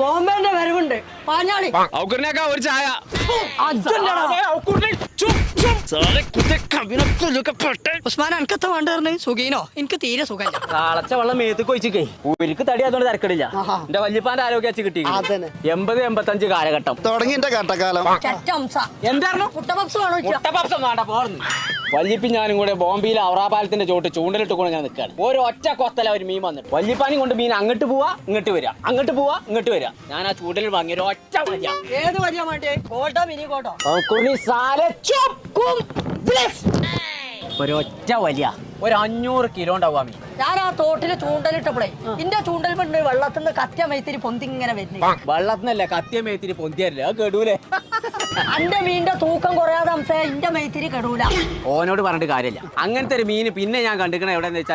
ബോംബെന്റെ വരവുണ്ട് പാഞ്ഞാളി ഒരു ചായ ഉസ്മാൻ എനിക്കത്ത വേണ്ടേ സുഖീനോ എനിക്ക് തീരെ സുഖമില്ല കാളച്ച വെള്ളം മേത്ത് കൊച്ചിക്കേ ഉരുക്ക് തടി അതുകൊണ്ട് തിരക്കടില്ല എന്റെ വല്യപ്പാന്റെ ആരോഗ്യ വെച്ച് കിട്ടി 80-85 കാലഘട്ടം തുടങ്ങി എന്റെ കട്ടക്കാലം എന്തായിരുന്നു വല്യപ്പി ഞാനും കൂടെ ബോംബെയിലെ ഔറാപാലത്തിന്റെ ചോട്ട് ചൂണ്ടലിട്ട് കൊണ്ട് ഞാൻ നിൽക്കാണ് ഒരൊറ്റ കൊത്തല ഒരു മീൻ വന്നിട്ട് വല്യപ്പാനും കൊണ്ട് മീൻ അങ്ങോട്ട് പോവാ ഇങ്ങോട്ട് വരിക അങ്ങോട്ട് പോവാ ഇങ്ങോട്ട് വരിക ഞാൻ ആ ചൂണ്ടലിൽ വാങ്ങിയ ഒരു ഒറ്റ വലിയ ഏത് വലിയ മാട്ടിയെ കോട്ടോ മിനി കോട്ടോ ഒരൊറ്റ വലിയ 500 കിലോ ഉണ്ടാവും മീൻ ഞാൻ ആ തോട്ടില് ചൂണ്ടലിട്ടപ്പോഴേ ഇന്റെ ചൂണ്ടൽ പെണ്ണ് വെള്ളത്തിന്ന് കത്തിയ മൈത്തിരി പൊന്തി ഇങ്ങനെ വരുന്നു വെള്ളത്തിനല്ല കത്തിയ മേത്തിരി പൊന്തിയല്ലേ അത് കെടൂലേ അന്റെ മീനിന്റെ തൂക്കം കുറയാതെ ഇന്റെ മൈത്തിരി കെടൂല ഓനോട് പറഞ്ഞിട്ട് കാര്യമില്ല അങ്ങനത്തെ ഒരു മീൻ പിന്നെ ഞാൻ കണ്ടിക്കണ എവിടെന്ന് വെച്ചാൽ